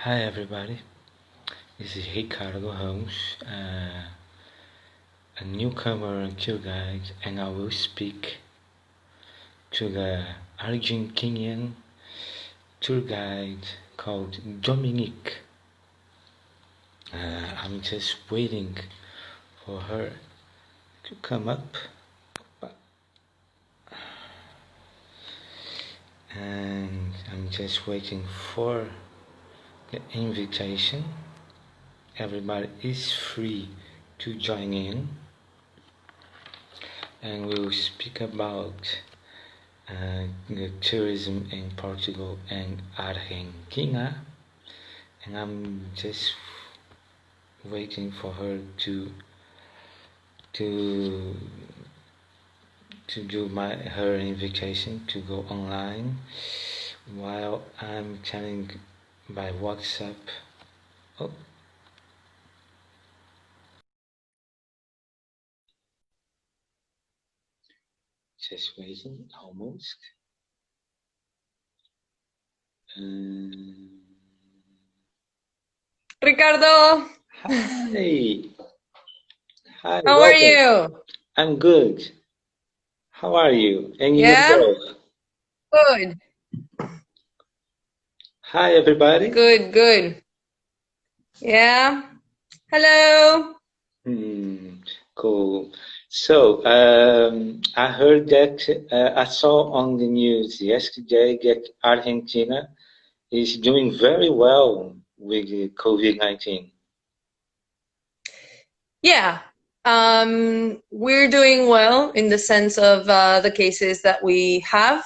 Hi everybody, this is Ricardo Ramos, a newcomer tour guide, and I will speak to the Argentinian tour guide called Dominique. I'm just waiting for her to come up, and I'm just waiting for the invitation. Everybody is free to join in, and we'll speak about the tourism in Portugal and Argentina, and I'm just waiting for her to do her invitation to go online while I'm telling by WhatsApp. Oh. Just waiting, almost. Ricardo! Hi! Hi, How are you? I'm good. How are you? And Yeah? yourself? Good. Hi, everybody. Good. Yeah? Hello? Cool. So, I heard that I saw on the news yesterday that Argentina is doing very well with COVID-19. Yeah. We're doing well in the sense of the cases that we have.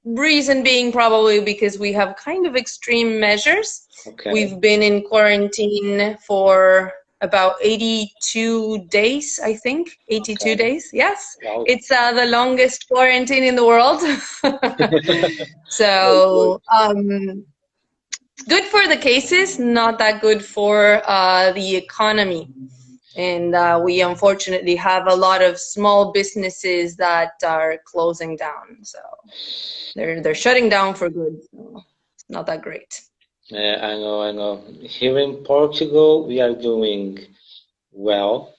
Reason being probably because we have kind of extreme measures. Okay. We've been in quarantine for about 82 days, I think. 82 days, yes. Wow. It's the longest quarantine in the world. So, good for the cases, not that good for the economy. And we unfortunately have a lot of small businesses that are closing down. So they're shutting down for good. So it's not that great. I know. Here in Portugal, we are doing well.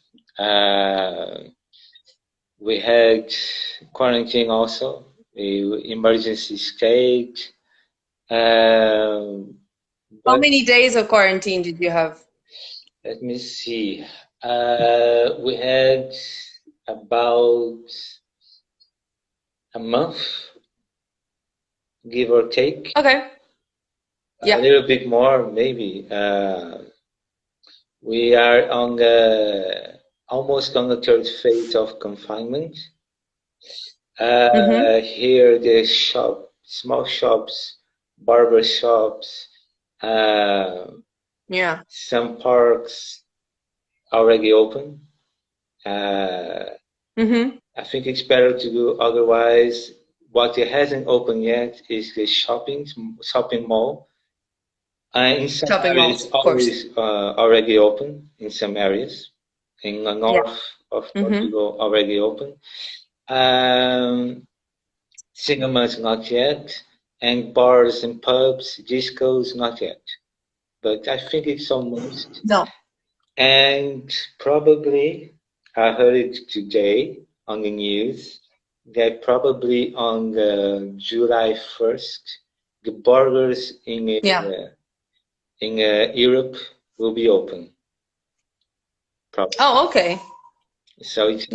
We had quarantine also, emergency state. How many days of quarantine did you have? Let me see. We had about a month, give or take. Okay. Yeah. A little bit more, maybe. We are on almost on the third phase of confinement. Here, the small shops, barber shops, Yeah. some parks already open. I think it's better to do otherwise. What it hasn't opened yet is the shopping mall. In some Shopping areas, malls, of course. already open. In some areas, in the north of Portugal, already open. Cinemas not yet, and bars and pubs, discos not yet. But I think it's almost. No. And probably, I heard it today on the news that probably on the July 1st, the borders in Europe will be open. Oh, okay. So it's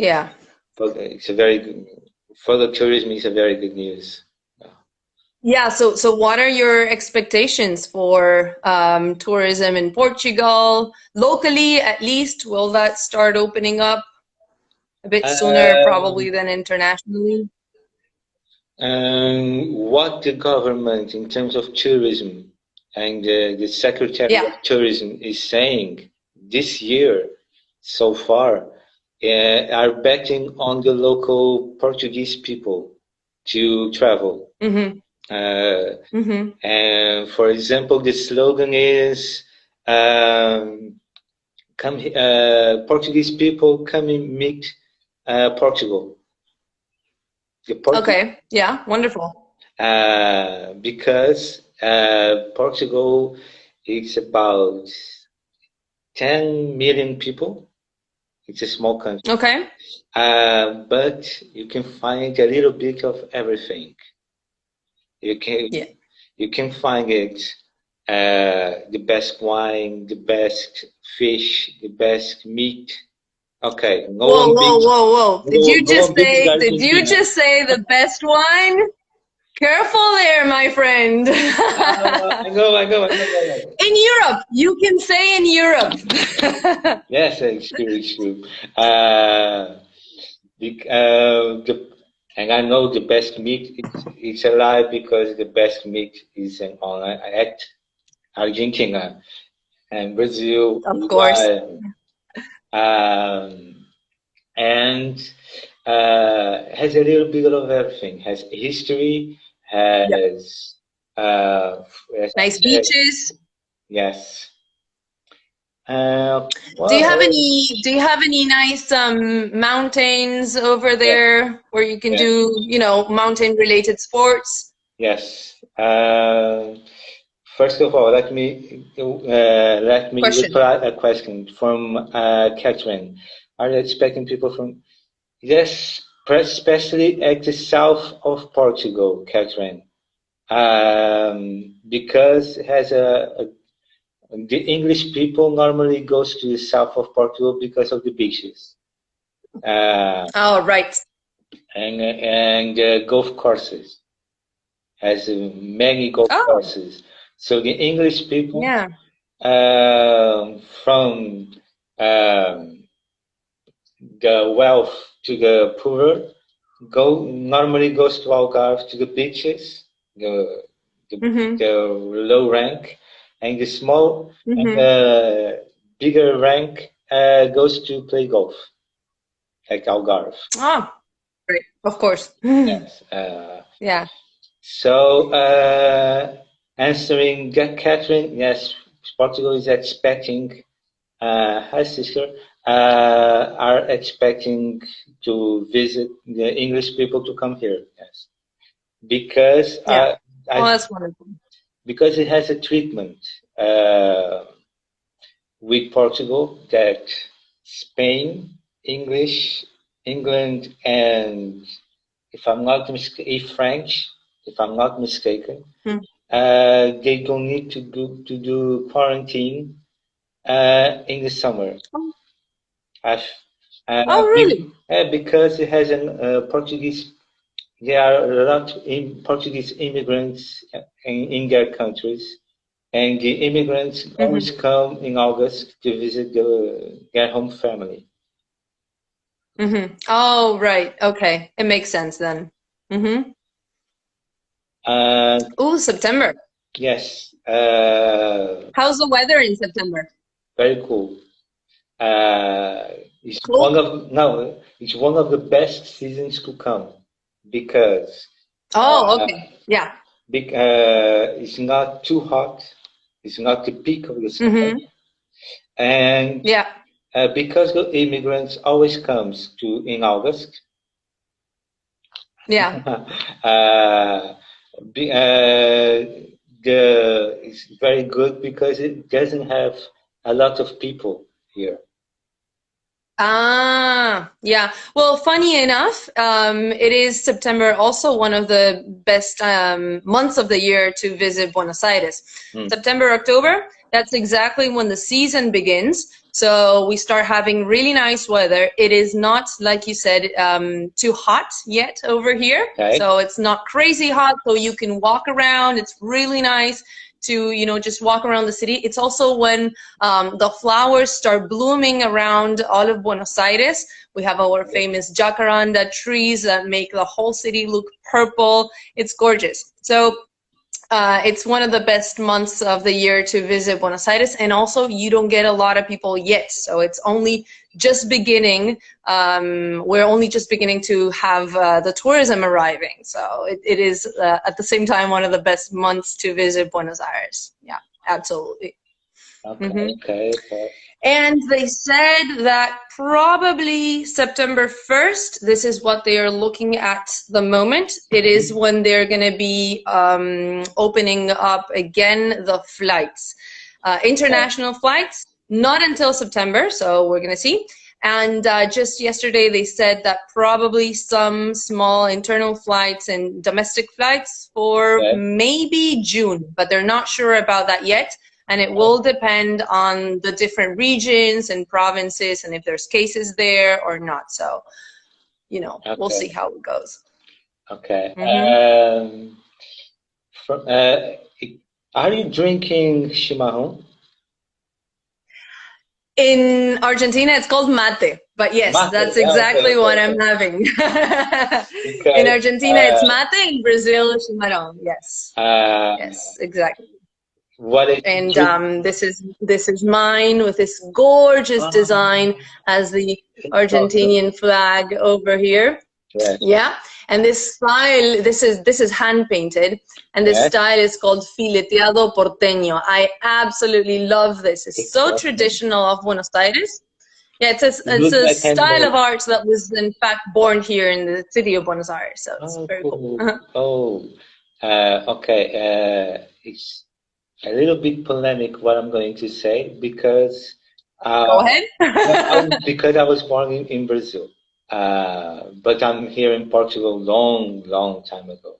a very good, for the tourism. It's a very good news. Yeah. So what are your expectations for tourism in Portugal locally? At least, will that start opening up a bit sooner, probably, than internationally? What the government, in terms of tourism, and the Secretary of Tourism is saying this year so far, are betting on the local Portuguese people to travel. And for example, the slogan is "Come, Portuguese people, come and meet Portugal." Okay. Yeah. Wonderful. Because Portugal is about 10 million people. It's a small country. Okay. But you can find a little bit of everything. You can find it, the best wine, the best fish, the best meat. Okay, whoa. Did you just say the best wine? Careful there, my friend. I know. In Europe, you can say in Europe. Yes, it's true. And I know the best meat it's a lie, because the best meat is at Argentina and Brazil. Of course. And has a little bit of everything. Has history, has nice beaches. Yes. Do you have any nice mountains over there where you can do, mountain related sports? Yes. First of all, let me reply a question from Catherine. Are you expecting people from? Yes, especially at the south of Portugal, Catherine, because it has the English people normally goes to the south of Portugal because of the beaches. Right. And golf courses. Has many golf courses. So the English people from the wealth to the poorer normally goes to Algarve, to the beaches, the low rank, and the small and the bigger rank goes to play golf, like Algarve. Oh, great. Of course. Yes. Yeah. So, answering Catherine, yes, Portugal is expecting, her sister, are expecting to visit the English people to come here, yes. Because, that's wonderful. Because it has a treatment with Portugal that Spain, England, and if I'm not French, if I'm not mistaken, they don't need to do quarantine in the summer. Really? Because it has Portuguese. There are a lot of Portuguese immigrants in their countries, and the immigrants always come in August to visit their home family. Oh, right. Okay, it makes sense then. September. Yes. How's the weather in September? Very cool. It's it's one of the best seasons to come because. Okay. Yeah. It's not too hot. It's not the peak of the summer, and because the immigrants always comes in August. Yeah. It's very good because it doesn't have a lot of people here. Yeah. Well, funny enough, it is September also one of the best months of the year to visit Buenos Aires. September, October, that's exactly when the season begins. So we start having really nice weather. It is not, like you said, too hot yet over here. Okay. So it's not crazy hot, so you can walk around. It's really nice to, just walk around the city. It's also when the flowers start blooming around all of Buenos Aires. We have our famous jacaranda trees that make the whole city look purple. It's gorgeous. So it's one of the best months of the year to visit Buenos Aires, and also you don't get a lot of people yet, so it's only just beginning. We're only just beginning to have the tourism arriving, so it is at the same time one of the best months to visit Buenos Aires. Yeah, absolutely. Okay. And they said that probably September 1st, this is what they are looking at the moment. It is when they're going to be opening up again the flights. International flights, not until September, so we're going to see. And just yesterday, they said that probably some small internal flights and domestic flights for maybe June, but they're not sure about that yet. And it will depend on the different regions and provinces and if there's cases there or not. So, you know, we'll see how it goes. Okay. Are you drinking chimarrón? In Argentina, it's called mate. But yes, mate. That's exactly what I'm having. In Argentina, it's mate. In Brazil, chimarrón. Yes. Yes, exactly. This is mine with this gorgeous design as the Argentinian flag over here. Yeah, and this style, this is hand painted, and this style is called fileteado porteño. I absolutely love this. It's so traditional of Buenos Aires. Yeah, it's a style of art that was in fact born here in the city of Buenos Aires. So it's very cool. Okay. It's a little bit polemic what I'm going to say because go ahead. Because I was born in Brazil, but I'm here in Portugal long time ago.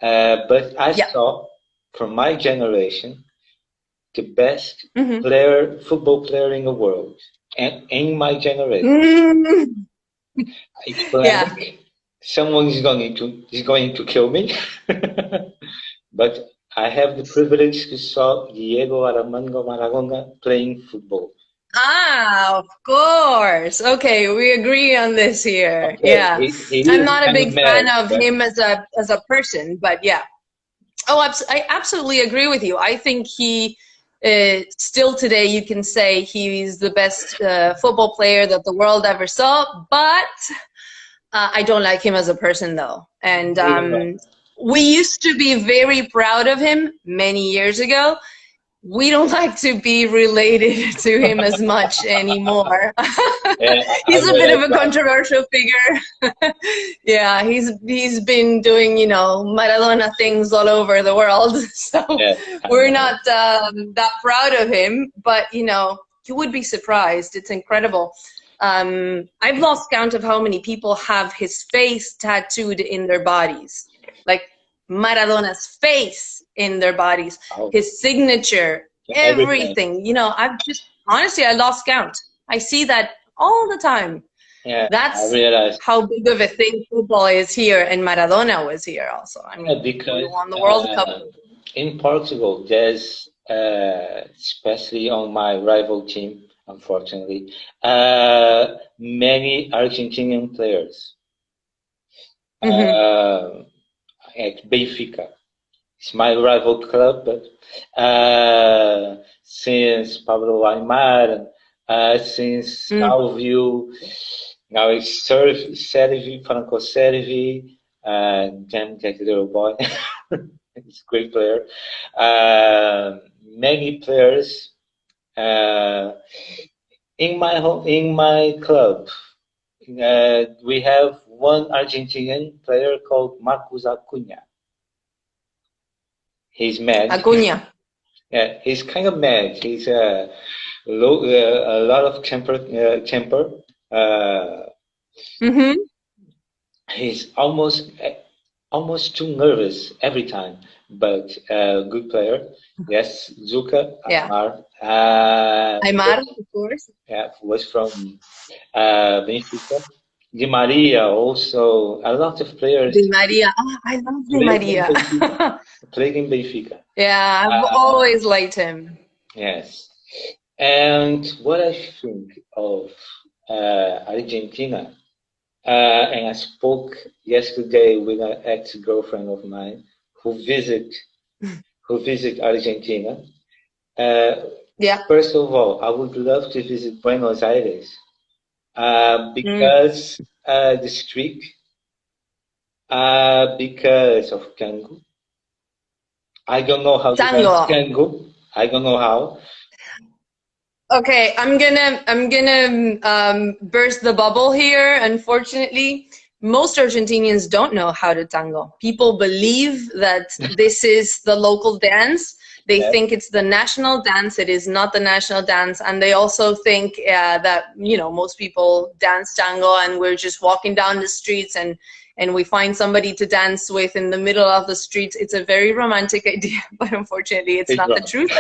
But I saw from my generation the best football player in the world, and in my generation, it's polemic. Someone is going to kill me, but I have the privilege to saw Diego Armando Maradona playing football. Ah, of course. Okay, we agree on this here. Okay. Yeah, I'm not a big fan of him as a person, but yeah. Oh, I absolutely agree with you. I think he still today you can say he's the best football player that the world ever saw, but I don't like him as a person though. And we used to be very proud of him many years ago. We don't like to be related to him as much anymore. He's a bit of a controversial figure. Yeah, he's been doing, you know, Maradona things all over the world. So we're not that proud of him, but you know, you would be surprised. It's incredible. I've lost count of how many people have his face tattooed in their bodies. Like Maradona's face in their bodies, his signature, everything. You know, honestly, I lost count. I see that all the time. Yeah, that's how big of a thing football is here, and Maradona was here also. I mean, because we won the World Cup. In Portugal, there's, especially on my rival team, unfortunately, many Argentinian players. At Benfica. It's my rival club, but since Pablo Aimar, since Calvio, now it's Servi, Franco Servi, damn that little boy, he's a great player. Many players in my club. We have one Argentinian player called Marcos Acuna. He's mad. Acuna. Yeah, he's kind of mad. He's a lot of temper. He's almost too nervous every time, but good player. Yes, Zuka. Aimar. Aimar, of course. Yeah, was from Benfica. Di Maria also, a lot of players. Di Maria, I love Di Maria. Played in Benfica. Yeah, I've always liked him. Yes. And what I think of Argentina, and I spoke yesterday with an ex-girlfriend of mine who visit Argentina. First of all, I would love to visit Buenos Aires. Because the streak, because of tango. I don't know how to dance tango. I don't know how. Okay, I'm gonna burst the bubble here. Unfortunately, most Argentinians don't know how to tango. People believe that this is the local dance. They Yeah. think it's the national dance. It is not the national dance, and they also think that most people dance tango, and we're just walking down the streets and we find somebody to dance with in the middle of the streets. It's a very romantic idea, but unfortunately, it's not the truth.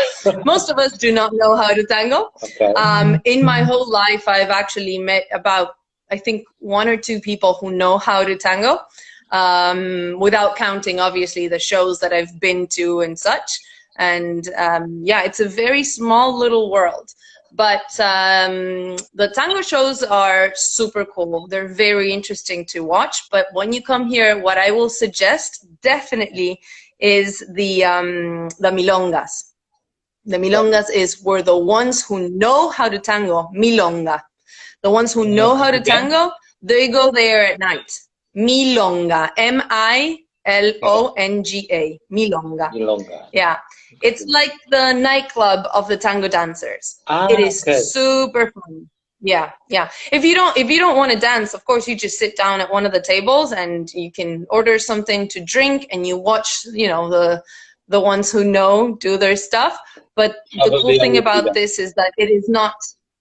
Most of us do not know how to tango. Okay. In my whole life, I've actually met about, I think, 1 or 2 people who know how to tango, without counting, obviously, the shows that I've been to and such. And yeah, it's a very small little world. But the tango shows are super cool. They're very interesting to watch. But when you come here, what I will suggest definitely is the milongas. The milongas is where the ones who know how to tango, milonga. The ones who know how to tango, they go there at night. Milonga, M-I-L-O-N-G-A, milonga. Milonga. Yeah, it's like the nightclub of the tango dancers. It is super fun. Yeah, yeah. If you don't want to dance, of course, you just sit down at one of the tables and you can order something to drink and you watch, the ones who know do their stuff. But the cool thing about this is that it is not,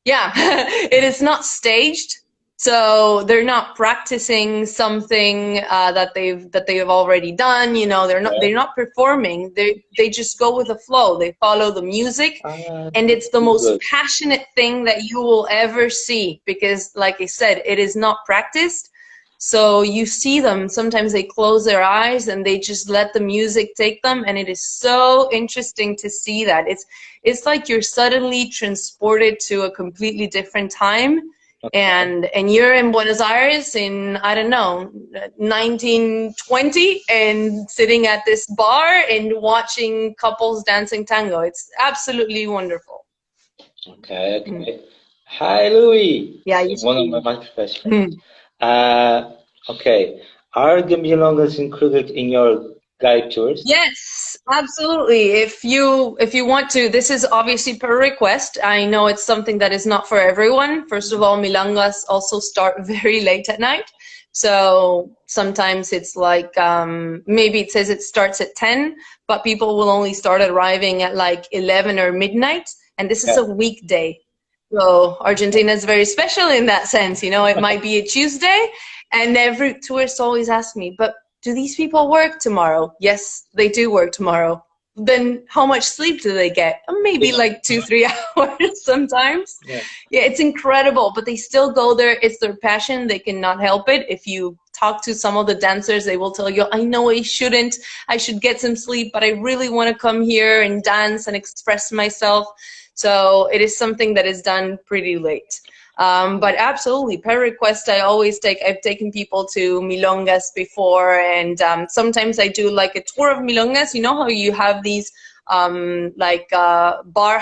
it is not staged. So they're not practicing something that they've already done. They're not performing. They just go with the flow. They follow the music, and it's the most passionate thing that you will ever see. Because, like I said, it is not practiced. So you see them. Sometimes they close their eyes and they just let the music take them, and it is so interesting to see that. It's like you're suddenly transported to a completely different time. Okay. And you're in Buenos Aires in, I don't know, 1920, and sitting at this bar and watching couples dancing tango. It's absolutely wonderful. Okay, okay. Hi, Louis. Yeah, one of my best friends. Okay. Are the milongas included in your guide tours? Yes, absolutely. If you want to, this is obviously per request. I know it's something that is not for everyone. First of all, milongas also start very late at night. So sometimes it's like, maybe it says it starts at 10, but people will only start arriving at like 11 or midnight. And this is a weekday. So Argentina is very special in that sense. It might be a Tuesday, and every tourist always asks me, but do these people work tomorrow? Yes, they do work tomorrow. Then how much sleep do they get? Maybe like 2-3 hours sometimes. Yeah, it's incredible, but they still go there. It's their passion. They cannot help it. If you talk to some of the dancers, they will tell you, I know I shouldn't. I should get some sleep, but I really want to come here and dance and express myself. So it is something that is done pretty late. But absolutely, per request, I've taken people to milongas before, and sometimes I do like a tour of milongas. You know how you have these bar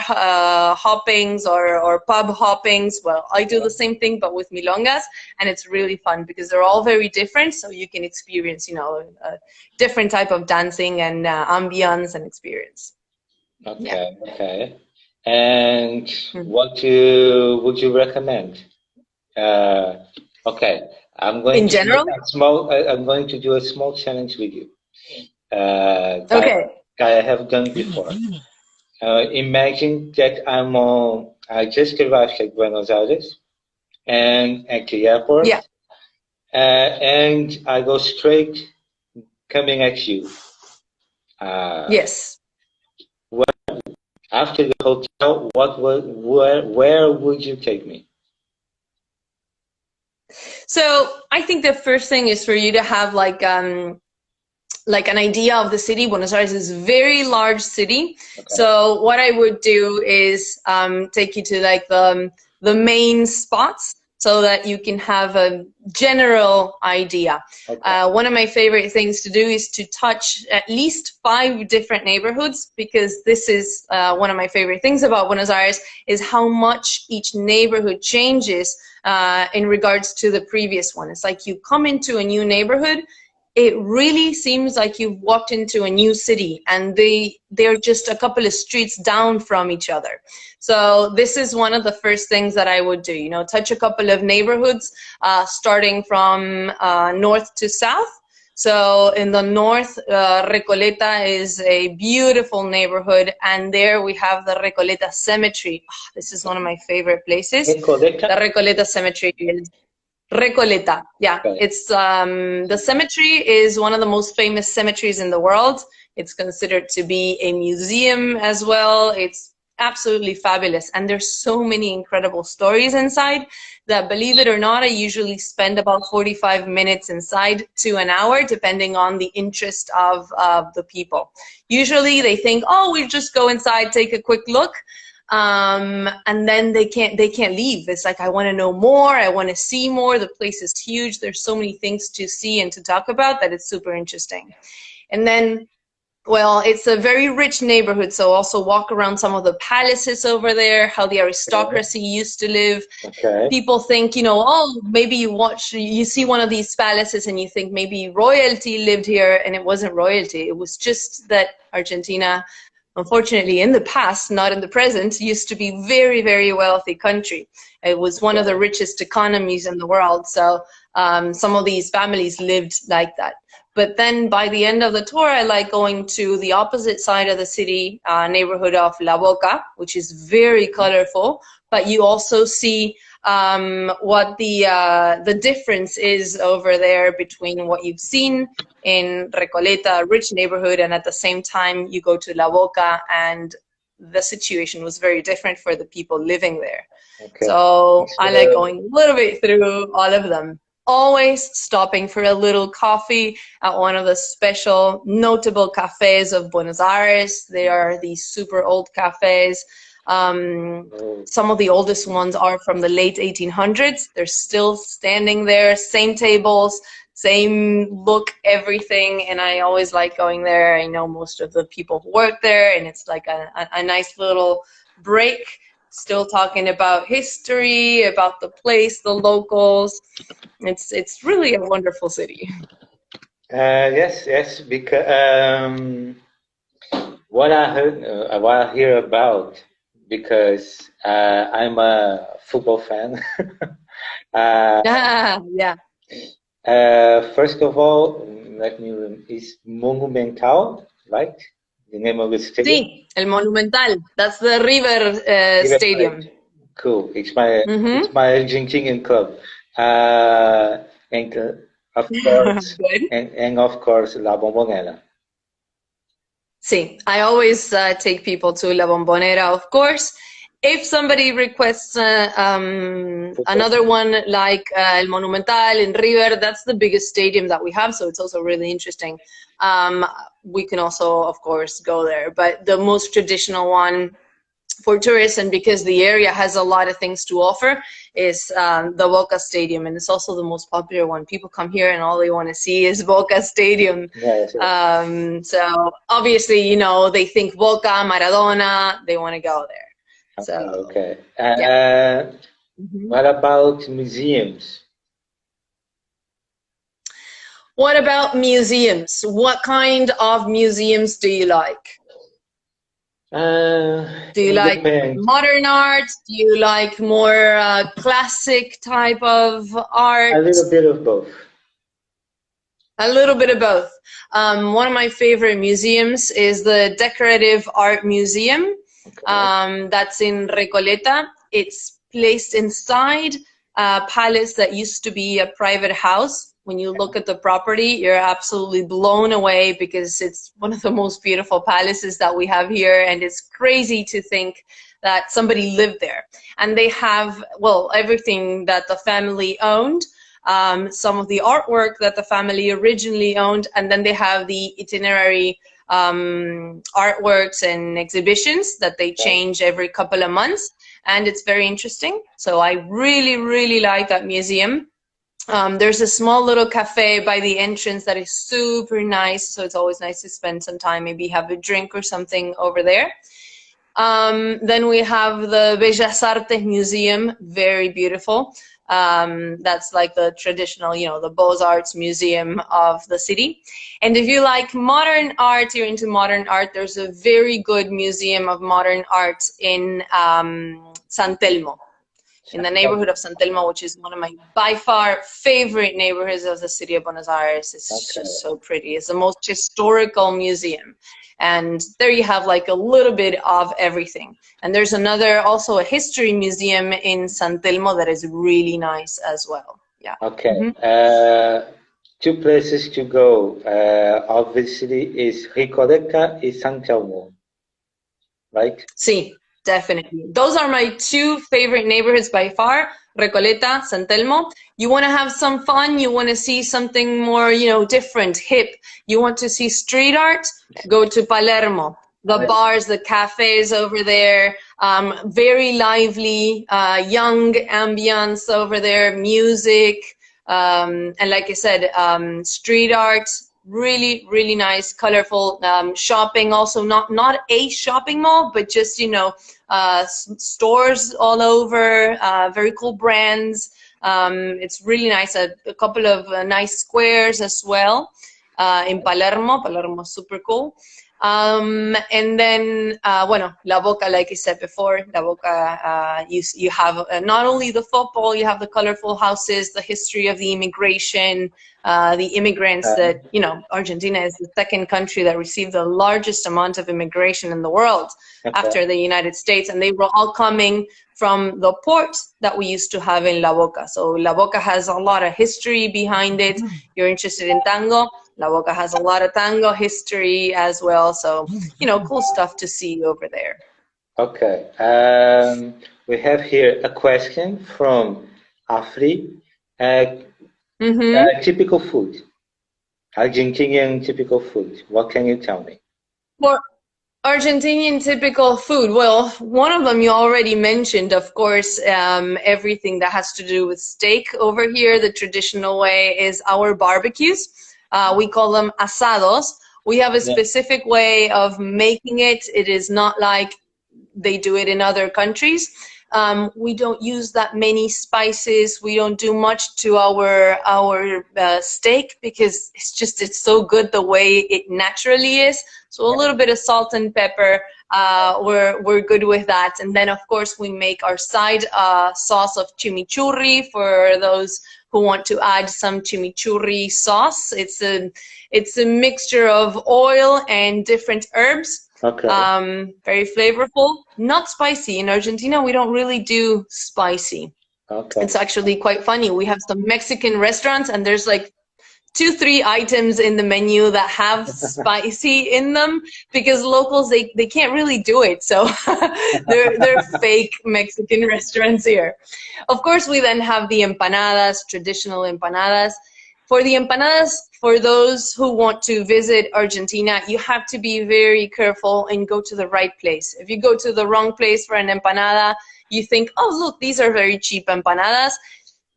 hoppings or pub hoppings? Well, I do the same thing, but with milongas, and it's really fun because they're all very different, so you can experience, a different type of dancing and ambience and experience. Okay, okay. And what would you recommend? Okay, I'm going to do a small challenge with you. Okay. I have done before. Imagine that I just arrived at Buenos Aires and at the airport. Yeah. And I go straight coming at you. Yes. After the hotel, where would you take me? So I think the first thing is for you to have like an idea of the city. Buenos Aires is a very large city. Okay. So what I would do is take you to like the main spots, so that you can have a general idea. Okay. One of my favorite things to do is to touch at least 5 different neighborhoods, because this is one of my favorite things about Buenos Aires, is how much each neighborhood changes in regards to the previous one. It's like you come into a new neighborhood, it really seems like you've walked into a new city, and they're just a couple of streets down from each other. So this is one of the first things that I would do, you know, touch a couple of neighborhoods, starting from north to south. So in the north, Recoleta is a beautiful neighborhood, and there we have the Recoleta Cemetery. Oh, this is one of my favorite places. Recoleta? The Recoleta Cemetery is Recoleta. Yeah, Okay. it's the cemetery is one of the most famous cemeteries in the world. It's considered to be a museum as well. It's absolutely fabulous, and there's so many incredible stories inside that, believe it or not, I usually spend about 45 minutes inside to an hour, depending on the interest of the people. Usually they think, oh, we'll just go inside, take a quick look, and then they can't leave. It's like, I want to know more, I want to see more. The place is huge, there's so many things to see and to talk about that it's super interesting. And then, well, it's a very rich neighborhood, so also walk around some of the palaces over there, how the aristocracy used to live. Okay. People think, you know, oh, maybe you see one of these palaces and you think maybe royalty lived here, and it wasn't royalty. It was just that Argentina, unfortunately, in the past, not in the present, used to be very, very wealthy country. It was one of the richest economies in the world, so some of these families lived like that. But then by the end of the tour, I like going to the opposite side of the city, neighborhood of La Boca, which is very colorful. But you also see what the difference is over there between what you've seen in Recoleta, a rich neighborhood, and at the same time you go to La Boca, and the situation was very different for the people living there. Okay. So I like going a little bit through all of them. Always stopping for a little coffee at one of the special notable cafes of Buenos Aires. They are these super old cafes. Some of the oldest ones are from the late 1800s. They're still standing there, same tables, same look, everything. And I always like going there. I know most of the people who work there, and it's like a nice little break. Still talking about history, about the place, the locals. It's really a wonderful city. Yes, because what I hear about, because I'm a football fan. Yeah. First of all, is Monumental, right? The name of the stadium? Sí, el Monumental. That's the River Stadium. Cool. It's my Argentinian club. And of course, and of course, La Bombonera. Sí, I always take people to La Bombonera, of course. If somebody requests another one like El Monumental in River, that's the biggest stadium that we have, so it's also really interesting. We can also, of course, go there. But the most traditional one for tourists, and because the area has a lot of things to offer, is the Boca Stadium, and it's also the most popular one. People come here and all they want to see is Boca Stadium. Yes. So obviously, you know, they think Boca, Maradona, they want to go there. So, okay. Yeah. What about museums? What about museums? What kind of museums do you like? Do you like modern art? Do you like more classic type of art? A little bit of both. A little bit of both. One of my favorite museums is the Decorative Art Museum. Okay. That's in Recoleta. It's placed inside a palace that used to be a private house. When you look at the property, you're absolutely blown away because it's one of the most beautiful palaces that we have here, and it's crazy to think that somebody lived there. And they have, well, everything that the family owned, some of the artwork that the family originally owned, and then they have the itinerary artworks and exhibitions that they change every couple of months, and it's very interesting. So I really, really like that museum. There's a small little cafe by the entrance that is super nice, so it's always nice to spend some time, maybe have a drink or something over there. Then we have the Bellas Artes Museum, very beautiful. That's like the traditional, you know, the Beaux-Arts Museum of the city. And if you like modern art, you're into modern art, there's a very good museum of modern art in San Telmo, in the neighborhood of San Telmo, which is one of my by far favorite neighborhoods of the city of Buenos Aires. It's just so pretty. It's the most historical museum. And there you have like a little bit of everything. And there's another, also a history museum in San Telmo that is really nice as well. Yeah. Okay. Two places to go obviously is Recoleta and San Telmo, right? Sí, definitely. Those are my two favorite neighborhoods by far, Recoleta, San Telmo. You want to have some fun, you want to see something more, you know, different, hip. You want to see street art, go to Palermo. The bars, the cafes over there, very lively, young ambience over there, music, and like I said, street art, really, really nice, colorful, shopping, also not a shopping mall, but just, you know, stores all over, very cool brands. It's really nice, a couple of nice squares as well in Palermo. Palermo is super cool. And then, bueno, La Boca, like I said before, La Boca, you have not only the football, you have the colorful houses, the history of the immigration, the immigrants that, you know, Argentina is the second country that received the largest amount of immigration in the world after the United States, and they were all coming from the port that we used to have in La Boca. So La Boca has a lot of history behind it. You're interested in tango, La Boca has a lot of tango history as well. So, you know, cool stuff to see over there. Okay. We have here a question from Afri. Typical food. Argentinian typical food. What can you tell me? For Argentinian typical food, well, one of them you already mentioned, of course, everything that has to do with steak over here. The traditional way is our barbecues. We call them asados. We have a specific way of making it. It is not like they do it in other countries. We don't use that many spices. We don't do much to our steak because it's so good the way it naturally is. So a little bit of salt and pepper, we're good with that. And then of course we make our side sauce of chimichurri for those who want to add some chimichurri sauce. It's a mixture of oil and different herbs. Okay. Very flavorful, not spicy. In Argentina, we don't really do spicy. Okay. It's actually quite funny. We have some Mexican restaurants and there's like 2-3 items in the menu that have spicy in them because locals, they can't really do it. So they're fake Mexican restaurants here. Of course, we then have the empanadas, traditional empanadas. For the empanadas, for those who want to visit Argentina, you have to be very careful and go to the right place. If you go to the wrong place for an empanada, you think, oh, look, these are very cheap empanadas.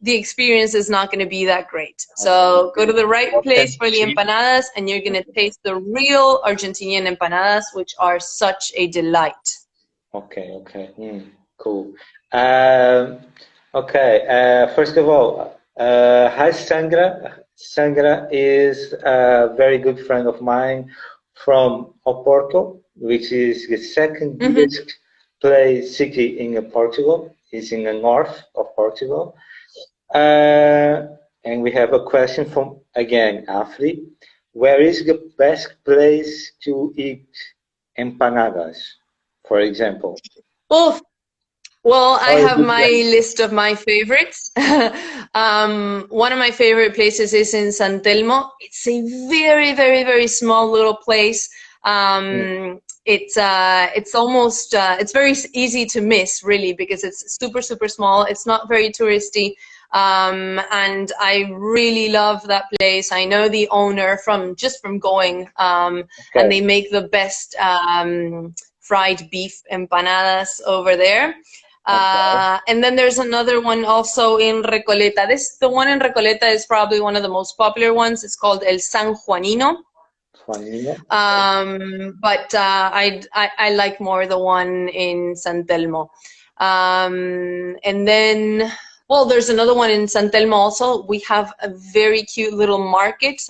The experience is not going to be that great. So go to the right place for the empanadas and you're going to taste the real Argentinian empanadas, which are such a delight. Okay, okay. Cool. Okay, first of all, hi Sandra. Sandra is a very good friend of mine from Oporto, which is the second biggest city in Portugal. It's in the north of Portugal. And we have a question from, again, Afri. Where is the best place to eat empanadas, for example? Oh, well, I have my list of my favorites. One of my favorite places is in San Telmo. It's a very, very, very small little place. It's almost, it's very easy to miss, really, because it's super, super small. It's not very touristy. And I really love that place. I know the owner from going, and they make the best fried beef empanadas over there. And then there's another one also in Recoleta. The one in Recoleta is probably one of the most popular ones. It's called El San Juanino. But I like more the one in San Telmo. And then Well, there's another one in San Telmo also. We have a very cute little market,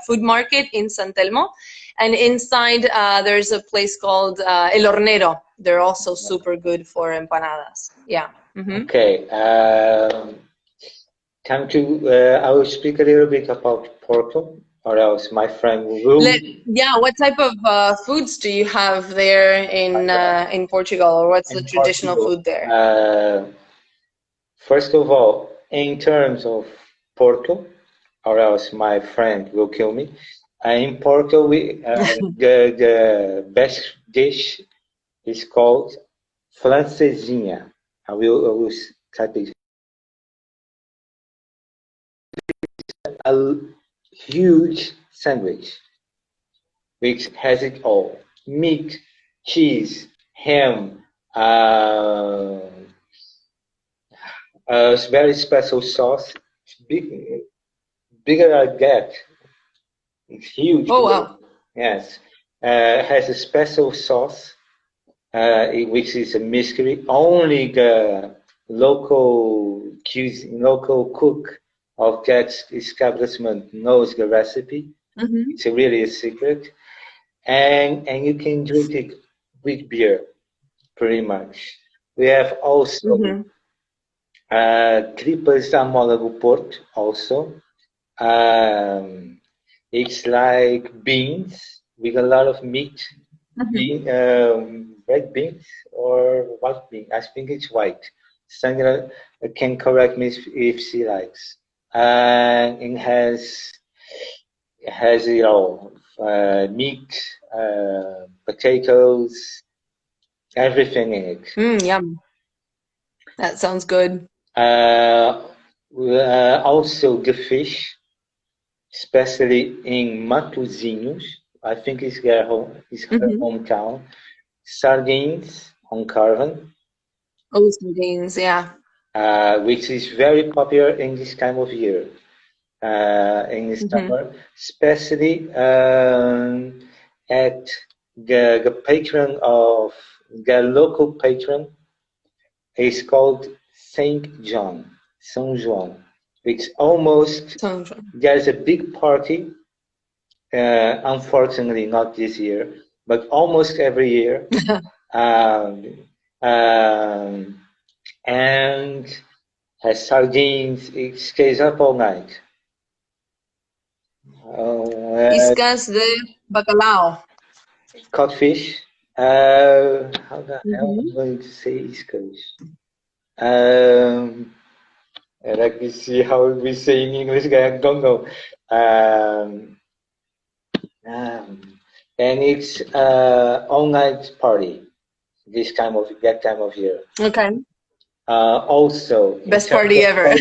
food market in San Telmo. And inside there's a place called El Hornero. They're also super good for empanadas. Yeah. Mm-hmm. Okay. I will speak a little bit about Porto, or else my friend will. Yeah, what type of foods do you have there in Portugal, or what's the traditional food there? First of all, in terms of Porto, or else my friend will kill me. In Porto, the best dish is called francesinha. I will type it. A huge sandwich which has it all: meat, cheese, ham, a very special sauce. Bigger I get, it's huge. Oh wow! Yes, has a special sauce, which is a mystery. Only the local cook of that establishment knows the recipe. Mm-hmm. It's really a secret, and you can drink it with beer, pretty much. We have also tripas à mola do Porto. Also, it's like beans with a lot of meat. Red beans or white beans. I think it's white. Sandra can correct me if she likes. And it has it all: meat, potatoes, everything in it. Yum. That sounds good. Also the fish, especially in Matosinhos. I think it's her hometown. Sardines on carven. Oh, sardines, yeah. Which is very popular in this time of year. In the summer, especially at the patron of the local patron is called Saint John, São João, which almost there's a big party. Unfortunately, not this year, but almost every year. And has sardines. It stays up all night. Iscas de bacalhau. Codfish. How the hell am I going to say iscas? Let me see how we say in English. I don't know. And it's all night party. That time of year. Okay. Also, best party ever.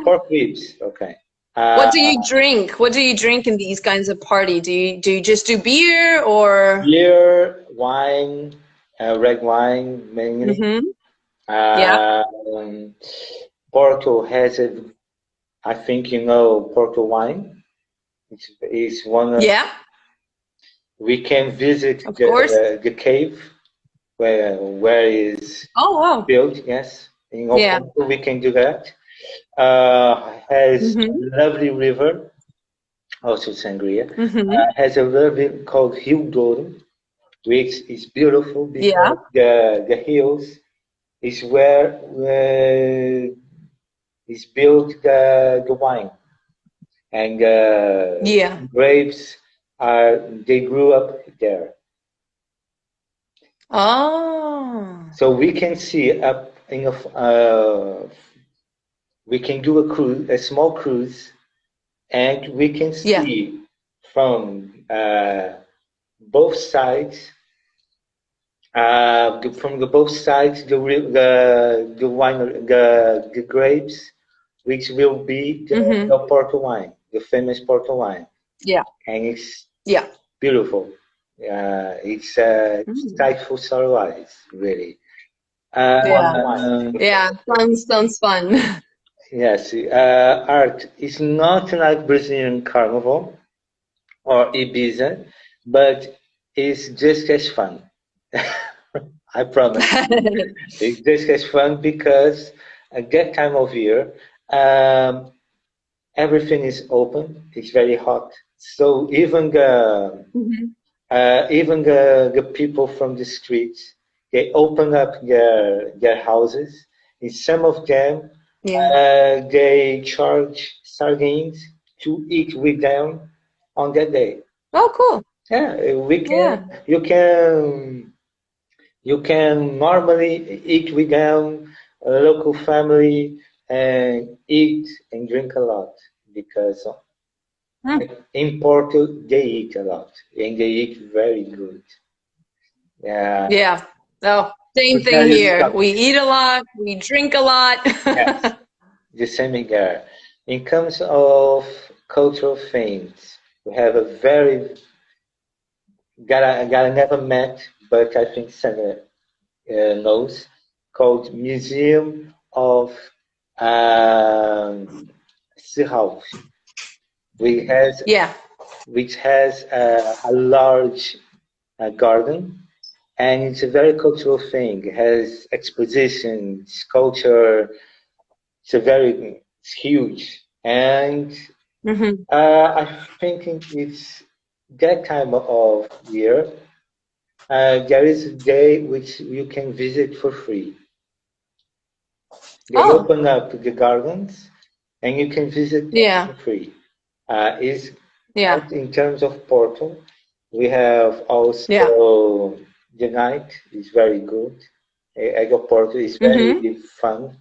Pork ribs. Okay. What do you drink? What do you drink in these kinds of party? Do you just do beer or beer, wine, red wine mainly? Yeah. Porto has I think you know Porto wine. It's one of. Yeah. We can visit the cave where is built. Yes, in Porto we can do that. Has a lovely river, also sangria. Has a river called Rio Douro, which is beautiful because the hills is where is built the wine, and grapes they grew up there. Oh. So we can see up in we can do a small cruise, and we can see from both sides. From both sides, the wine, the grapes, which will be the Porto wine, the famous Porto wine. Yeah. And it's beautiful. It's tight for sore eyes, really. Sounds fun. Yes, Art is not like Brazilian Carnival or Ibiza, but it's just as fun. I promise. It's just as fun because at that time of year, everything is open. It's very hot. So even the people from the streets, they open up their houses. In some of them, they charge sardines to eat with them on that day. Oh, cool. Yeah, we can. You can normally eat with them, a local family, and eat and drink a lot because in Porto they eat a lot and they eat very good. Yeah. Yeah. Oh, same thing here. We eat a lot. We drink a lot. Yes, the same here. In terms of cultural things, we have a very gotta never met, but I think Sana knows, called Museum of Serralves, which has a large garden, and it's a very cultural thing. It has expositions, culture. It's huge, and I think it's that time of year. There is a day which you can visit for free. They open up the gardens, and you can visit for free. In terms of Porto, we have also the night is very good. Ego Porto is very fun.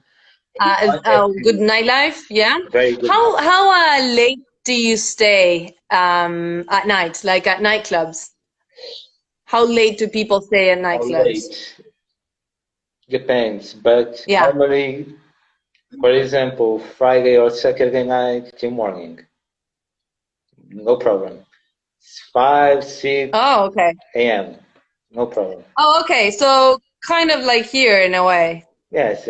Good nightlife, yeah. Very good. How late do you stay at night, like at nightclubs? How late do people stay at nightclubs? Depends, but normally, for example, Friday or Saturday night till morning. No problem. It's 5, 6 a.m. No problem. Oh, okay. So kind of like here in a way. Yes.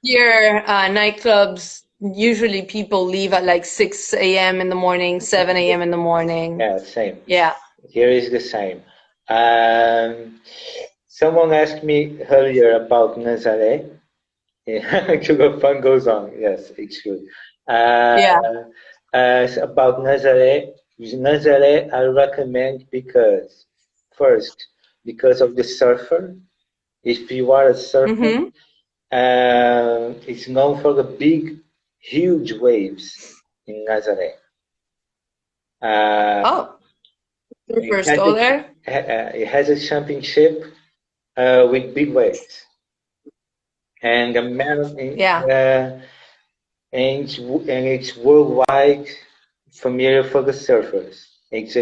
Here, nightclubs, usually people leave at like 6 a.m. in the morning, 7 a.m. in the morning. Yeah, same. Yeah. Here is the same. Someone asked me earlier about Nazaré. The fun goes on. Yes, it's good. About Nazaré, I recommend because, first, because of the surfer. If you are a surfer, it's known for the huge waves in Nazaré. Surfers go there? It has a championship with big waves. And the and it's worldwide familiar for the surfers. It's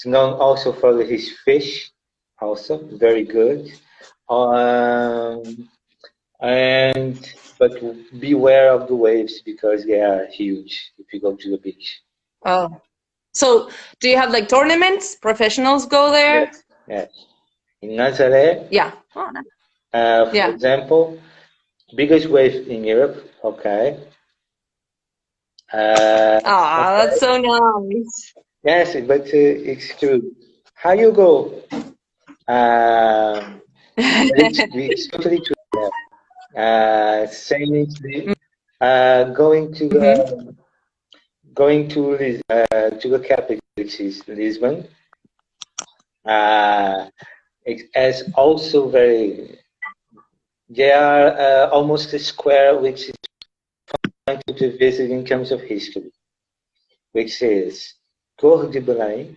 known also for his fish, also very good. But beware of the waves because they are huge if you go to the beach. Oh, so do you have like tournaments? Professionals go there? Yes. In Nazaré. Yeah. For example, biggest wave in Europe. Okay. That's so nice. Yes, but it's true. How you go? It's totally true. Same going to the capital, which is Lisbon. It has also they are almost a square, which is fun to visit in terms of history, which is Torre de Belém,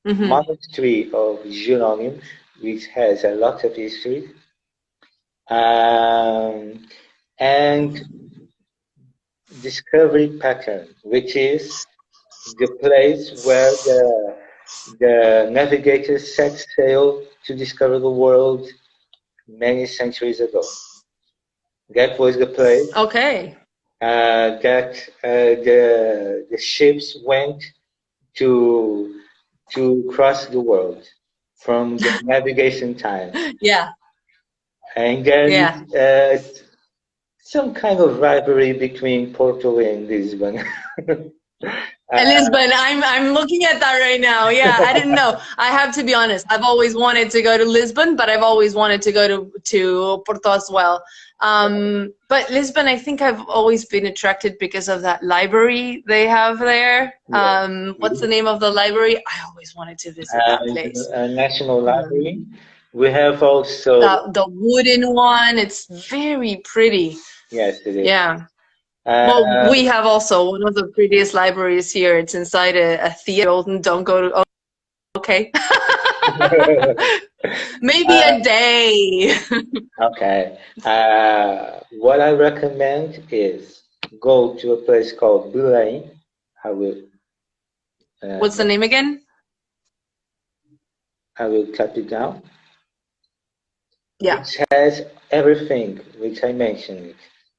Monastery of Jerônimo, which has a lot of history, and Discovery Pattern, which is the place where the navigators set sail to discover the world many centuries ago. That was the place. Okay. That the ships went to cross the world from the navigation time. Yeah. And there is some kind of rivalry between Porto and Lisbon. Lisbon, I'm looking at that right now. Yeah, I didn't know. I have to be honest. I've always wanted to go to Lisbon, but I've always wanted to go to Porto as well. But Lisbon, I think I've always been attracted because of that library they have there. What's the name of the library? I always wanted to visit that place. National Library. We have also the wooden one. It's very pretty. Yes, it is. Yeah. Well, we have also one of the prettiest libraries here. It's inside a theater. Don't go to. Okay. Maybe a day. Okay. What I recommend is go to a place called Belém. I will. What's the name again? I will type it down. Yeah. It has everything which I mentioned.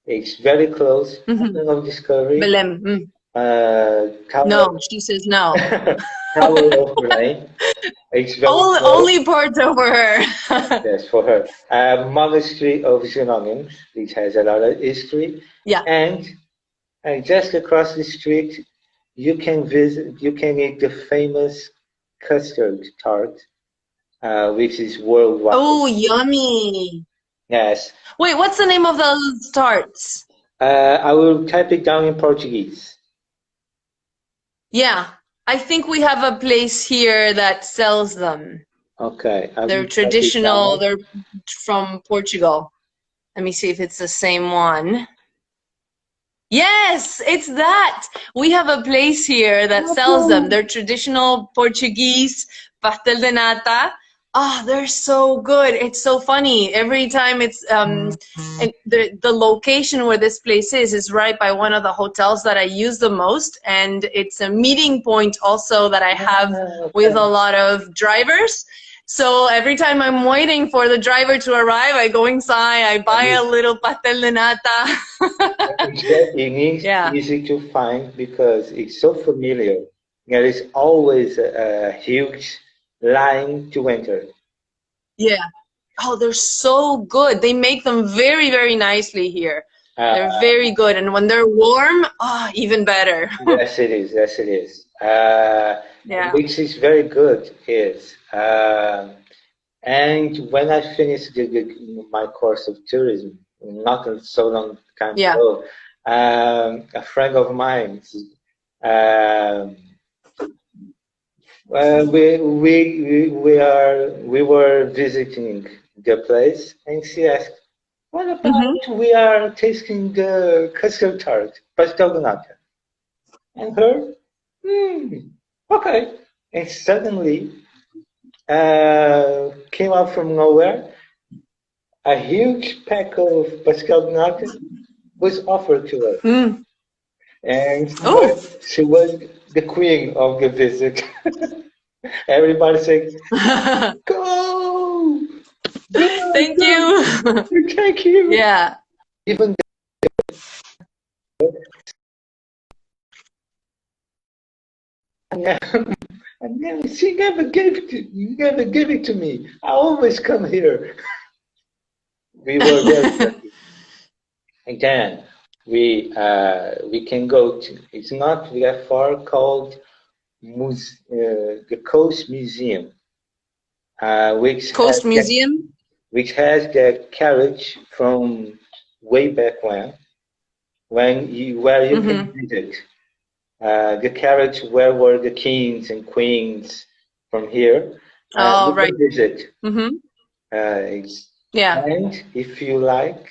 It's very close. Of Discovery. Belém. Tower, no, she says no. Tower of Belém. It's very only Porto for her. Yes, for her. Monastery of Jerónimos, which has a lot of history. Yeah. And just across the street, you can visit. You can eat the famous custard tart, which is worldwide. Oh, yummy! Yes. Wait, what's the name of those tarts? I will type it down in Portuguese. Yeah, I think we have a place here that sells them. Okay. They're traditional. They're from Portugal. Let me see if it's the same one. Yes, it's that. We have a place here that sells them. They're traditional Portuguese pastel de nata. Oh, they're so good. It's so funny. Every time it's the location where this place is right by one of the hotels that I use the most, and it's a meeting point also that I have with a lot of drivers. So every time I'm waiting for the driver to arrive, I go inside, I buy a little pastel de nata. It's easy to find because it's so familiar. There is always a huge line to enter. Yeah. Oh, they're so good. They make them very, very nicely here. They're very good. And when they're warm, even better. Yes, it is. Yes, it is. Yeah. Which is very good is, and when I finished my course of tourism, not so long time ago, a friend of mine, we were visiting the place, and she asked, "What about we are tasting the custard tart, pastel de nata?" And her, okay. And suddenly, came out from nowhere, a huge pack of pastel de nata was offered to us. And she was the queen of the visit. Everybody said, go! Thank you! Thank you! Yeah. Even and she never gave it to me. I always come here. We were very lucky. Again, we can go to. It's not that far. Called the Coast Museum, which Coast Museum, which has the carriage from way back where you can visit. The carriage where were the kings and queens from here. Right. Visit. And if you like,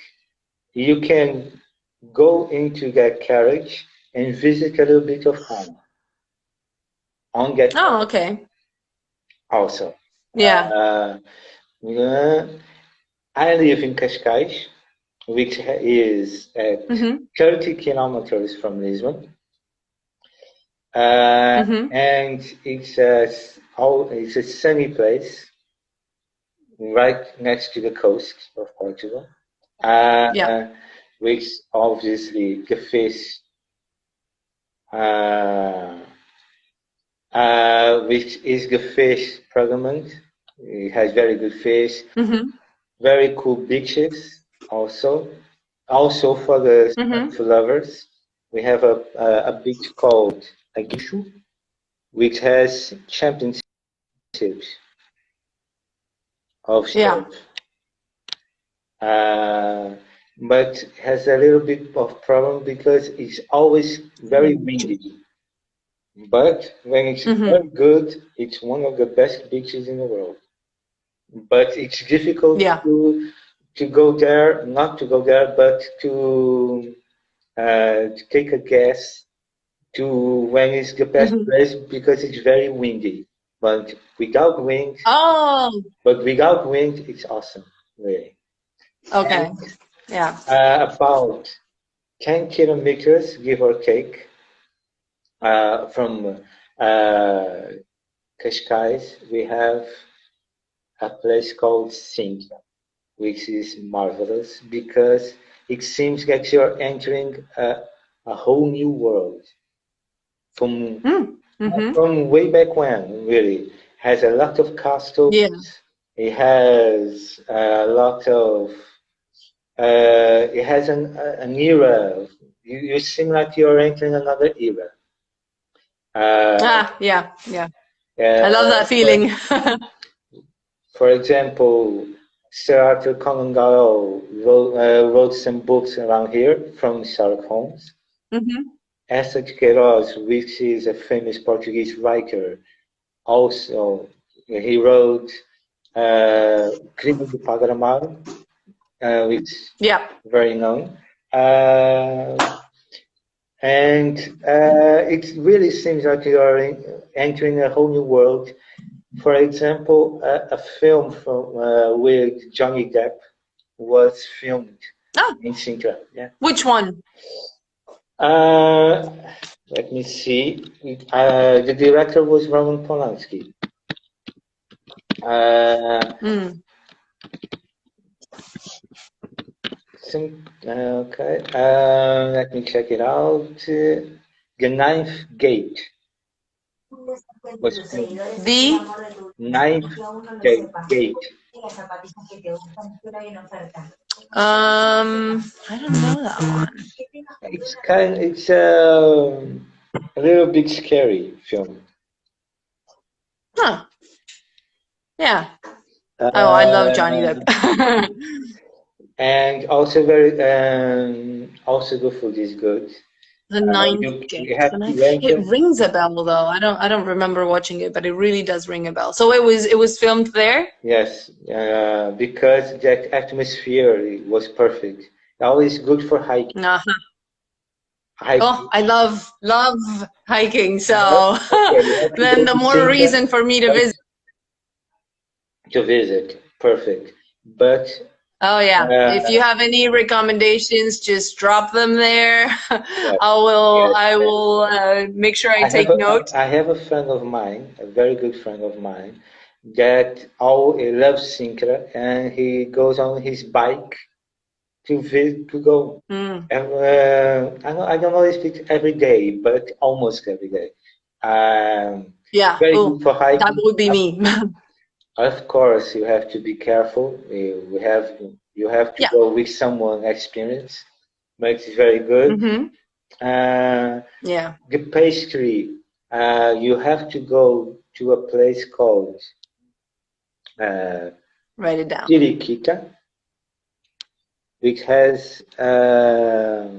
you can go into that carriage and visit a little bit of home. On that. Oh, okay. Also. Yeah. I live in Cascais, which is at 30 kilometers from Lisbon. And it's a sunny place right next to the coast of Portugal. Which obviously the fish, which is the fish predominant. It has very good fish, very cool beaches also. Also for the lovers, we have a beach called Aguicho, which has championships of surf. But has a little bit of problem because it's always very windy. But when it's very good, it's one of the best beaches in the world. But it's difficult to go there, not to go there, but to take a guess to when it's the best place because it's very windy. But without wind, it's awesome, really. Okay. And, about 10 kilometers, give or take, from Cascais, we have a place called Sintra, which is marvelous because it seems that you're entering a whole new world. From way back when, really, has a lot of castles. It has a lot of. It has an era. You seem like you're entering another era. Yeah. I love that feeling. For example, Sir Arthur Conan Doyle wrote some books around here from Sherlock Holmes. Essa de Queiroz, which is a famous Portuguese writer, also he wrote Crime do Padre which is very known. And it really seems like you are entering a whole new world. For example, a film from with Johnny Depp was filmed in Sintra. Yeah. Which one? Let me see. The director was Roman Polanski. Okay. Let me check it out. The Ninth Gate. The Ninth Gate. I don't know that one. It's a little bit scary film. Yeah. I love Johnny Depp. And also very also the food is good. The Ninth Gate. It rings a bell though. I don't remember watching it, but it really does ring a bell. So it was filmed there? Yes, because the atmosphere was perfect. Always good for hiking. Hiking. Oh, I love hiking. So then the more reason for me to visit. Perfect. But if you have any recommendations, just drop them there. I will make sure I take note. I have a friend of mine, a very good friend of mine, that loves Sintra, and he goes on his bike to go. And, I don't know if it's every day, but almost every day. Very good for hiking. That would be me. Of course, you have to be careful. You have to go with someone experienced, but it's very good. The pastry, you have to go to a place called write it down. Tiriquita, which has a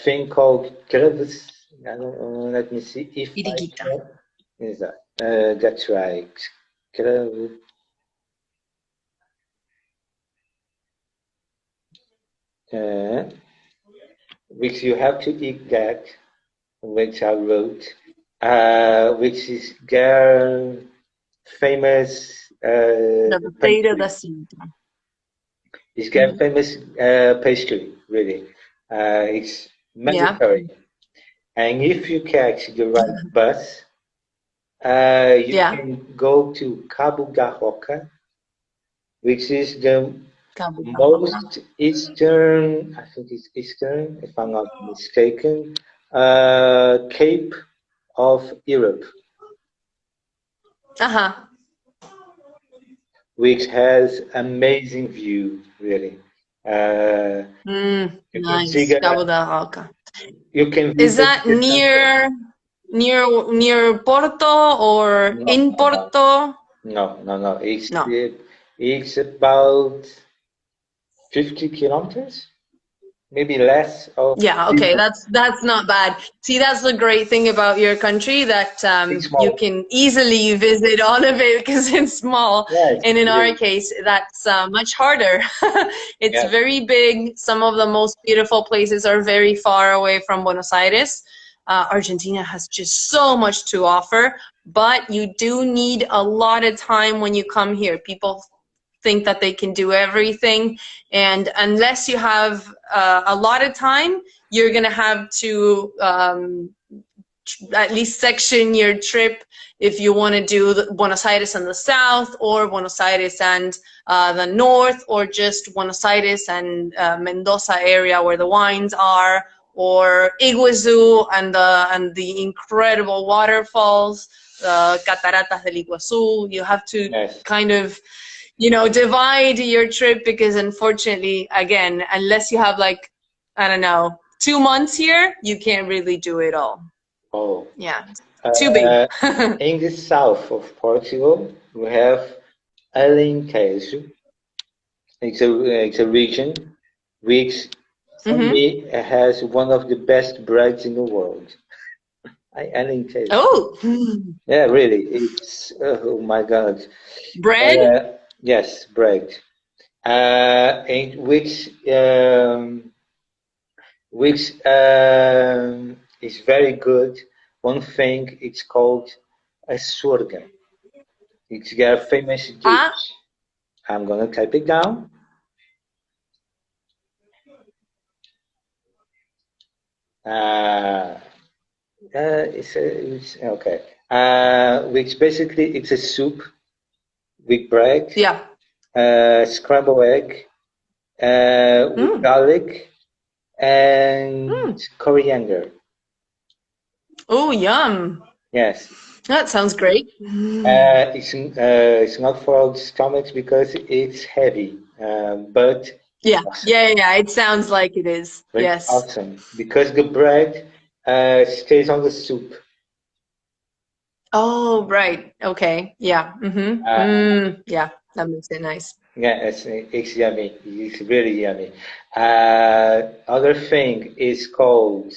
thing called creves. Let me see if that's right. Which you have to eat that, which I wrote, which is their famous. The Feira da Sintra. It's their famous pastry, really. It's mandatory. And if you catch the right bus, you can go to Cabo da Roca, which is the most eastern, I think it's eastern, if I'm not mistaken, Cape of Europe. Which has amazing view, really. Nice. Cabo da Roca. You can Is visit that the center. near Porto or No, in no, no, Porto? no. No. It's about 50 kilometers, maybe less. Or Yeah, okay, that's not bad. See, that's the great thing about your country, that it's you small. can easily visit all of it because it's small. Yes, And in our really. case, that's much harder. It's Yes, very big. Some of the most beautiful places are very far away from Buenos Aires. Argentina has just so much to offer, but you do need a lot of time when you come here. People think that they can do everything, and unless you have a lot of time, you're gonna have to at least section your trip if you want to do Buenos Aires and the south, or Buenos Aires and the north, or just Buenos Aires and Mendoza area where the wines are, or Iguazu and the incredible waterfalls, Cataratas del Iguazu. You have to yes. kind of, divide your trip, because unfortunately, again, unless you have like, I don't know, 2 months here, you can't really do it all. Oh. Yeah, too big. In the south of Portugal, we have Alentejo. It's a region which, for Hmm. me, has one of the best breads in the world. Alentejo. Oh, Yeah, really. It's, oh my God. bread? Yes, bread. And which is very good. One thing, it's called a surga. It's their famous Ah, dish. I'm gonna type it down. Uh, it's okay. Which basically it's a soup with bread, yeah. scrambled egg, with Mm. garlic and Mm. coriander. Oh, yum. Yes. That sounds great. Mm. It's not for all stomachs because it's heavy, but it's Yeah, awesome. yeah, yeah. It sounds like it is. But it's Yes. awesome because the bread stays on the soup. Oh, right. Okay. Yeah. Mm-hmm. Uh, Yeah, that makes it nice. yeah, it's yummy. It's really yummy. Other thing is called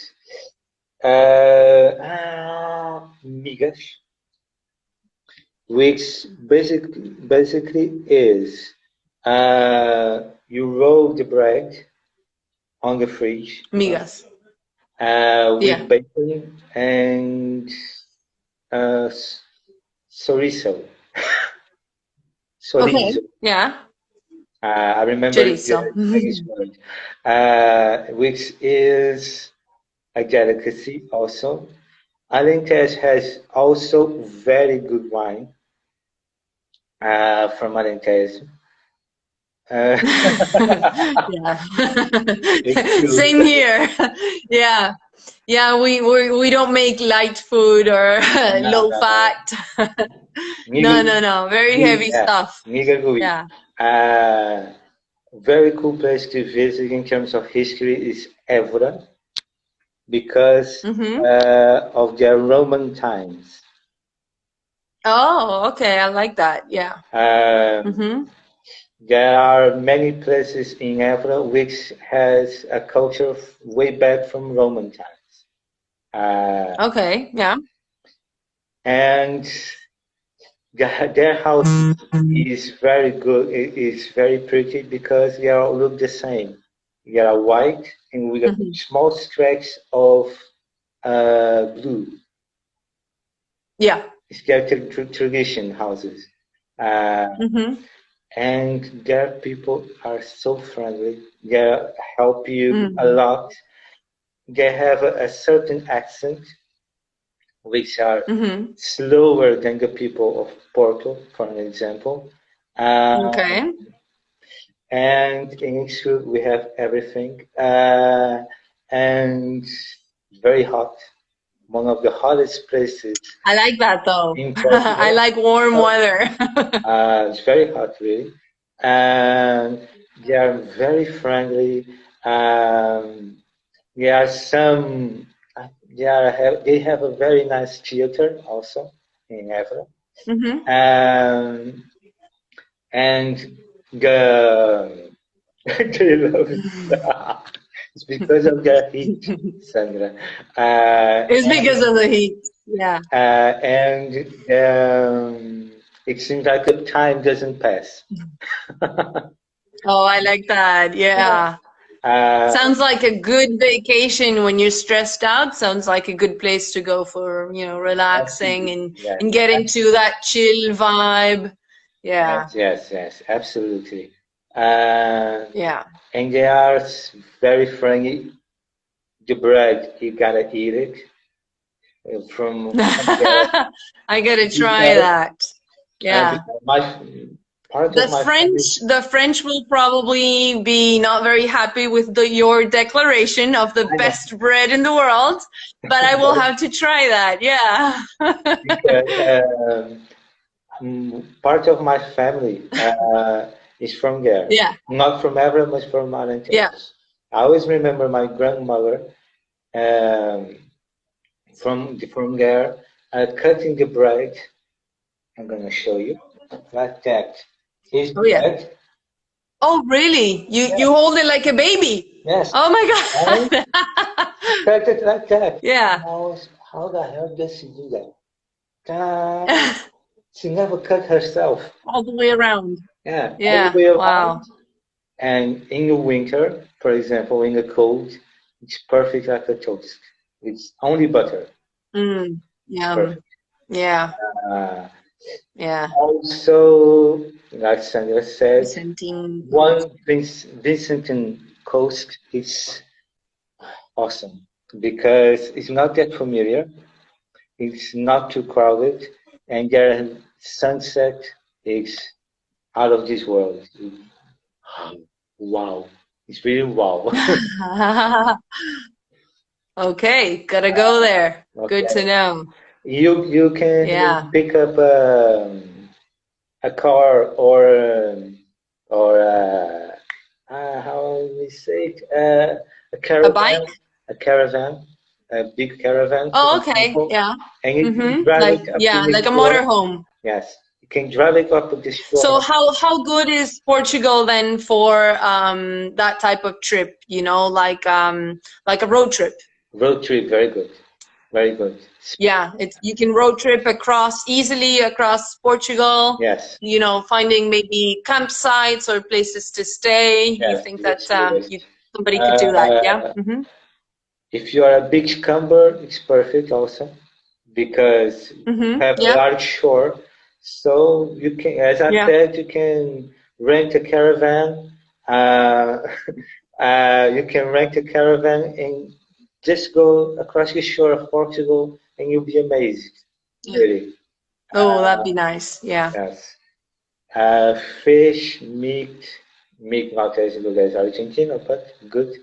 migas, which basically is you roll the bread on the fridge Migas. with Yeah. bacon and uh, s- chorizo. Okay. Chorizo. Yeah. I remember Chorizo. the Spanish word, which is a delicacy also. Alentejo has also very good wine from Alentejo. Uh, Yeah. it's true. Same here. Yeah. Yeah, we don't make light food or No, low no, no. fat. Miga, No, no, no. Very heavy yeah, stuff. Miga Gui. Yeah. Uh, very cool place to visit in terms of history is Évora because Mm-hmm. of their Roman times. Oh, okay. I like that. Yeah. Um, Mm-hmm. there are many places in Évora which has a culture way back from Roman times. Uh, Okay. Yeah. and their house is very good. It is very pretty because they all look the same. They are white and with a Mm-hmm. small stretch of blue. Yeah. It's their tradition houses. Uh, Mm-hmm. and their people are so friendly. They help you a Mm-hmm. lot. They have a certain accent which are Mm-hmm. slower than the people of Porto, for an example. Uh, Okay. and in Ixu we have everything, and very hot. One of the hottest places I like that though. in I Portugal. like warm weather. It's very hot, really, and they are very friendly. Um, There are some. They have a very nice theater also in Évora. And the they love it. It's because of the heat, Sandra. It's because of the heat. Yeah. And it seems like the time doesn't pass. Oh, I like that. Yeah. Sounds like a good vacation when you're stressed out. Sounds like a good place to go for, relaxing and get into that chill vibe. Yeah. Yes, absolutely. Yeah. And they are very friendly. The bread, you gotta eat it. From I gotta try that. Yeah. The French will probably be not very happy with your declaration of the best bread in the world, but I will have to try that. Yeah. Because, part of my family is from there. Yeah. Not from Évora, but from Argentina. Yeah. I always remember my grandmother from there cutting the bread. I'm gonna show you like that. Here's the bread. Oh, really? You hold it like a baby? Yes. Oh my God. Cut it like that. Yeah. How the hell does she do that? She never cut herself. All the way around. Yeah. Yeah. All the way around. Wow. And in the winter, for example, in the cold, it's perfect like a toast. It's only butter. Yum. Yeah. Yeah. Also, like Sandra said, one Vicentin coast is awesome because it's not that familiar, it's not too crowded, and their sunset is out of this world. Wow, it's really wow. Okay, gotta go there. Okay. Good to know. You can pick up a car or how we say it, a caravan, a caravan, a big caravan. Oh, okay, yeah. And you can drive it up like a motorhome. Yes, you can drive it up the shore. So how good is Portugal then for that type of trip? Like a road trip. Road trip, very good. Very good. Yeah, you can road trip easily across Portugal. Yes. Finding maybe campsites or places to stay. Yes, you think that somebody could do that? Yeah. If you are a beach camper, it's perfect also because you have a large shore. So you can, as I said, you can rent a caravan. You can rent a caravan and just go across the shore of Portugal and you'll be amazed. Really. Oh, that'd be nice. Yeah. Yes. Fish, meat not as good as Argentina, but good.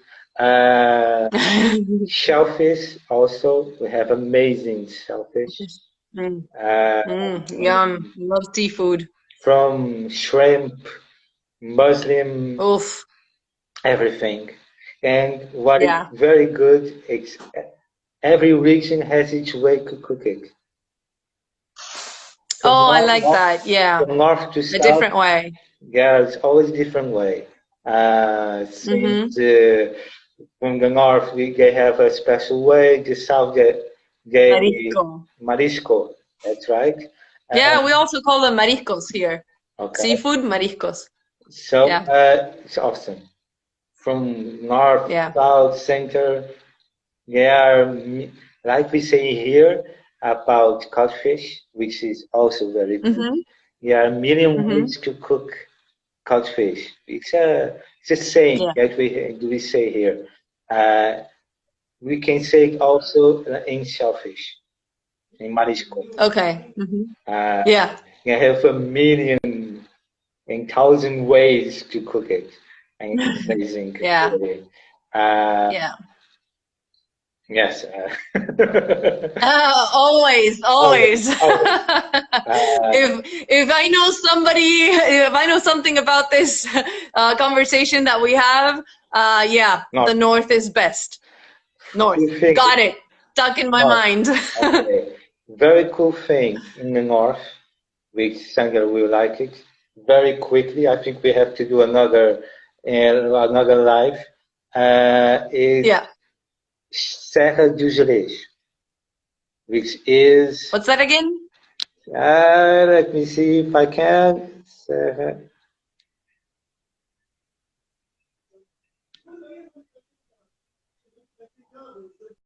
Shellfish also. We have amazing shellfish. Yum. Love seafood. From shrimp, mushroom, everything. And what is very good, every region has its way to cook it. I like that. Yeah. From north to south. A different way. Yeah, it's always a different way. Since from the north, they have a special way. The south, marisco. That's right. Yeah, we also call them mariscos here. Okay. Seafood, mariscos. So it's awesome. From north, south, center, they are, like we say here about codfish, which is also very good. There are a million ways to cook codfish. It's a saying that we say here. We can say it also in shellfish, in marisco. Okay. You have a million and 1,000 ways to cook it. And it's amazing. Yes. Always. If I know something about this conversation that we have, the north is best. North. Got it. Stuck in my mind. Okay. Very cool thing in the north, which Sandra will like it. Very quickly, I think we have to do another live. Is Serra do Gerês, which is... What's that again? Let me see if I can. Serra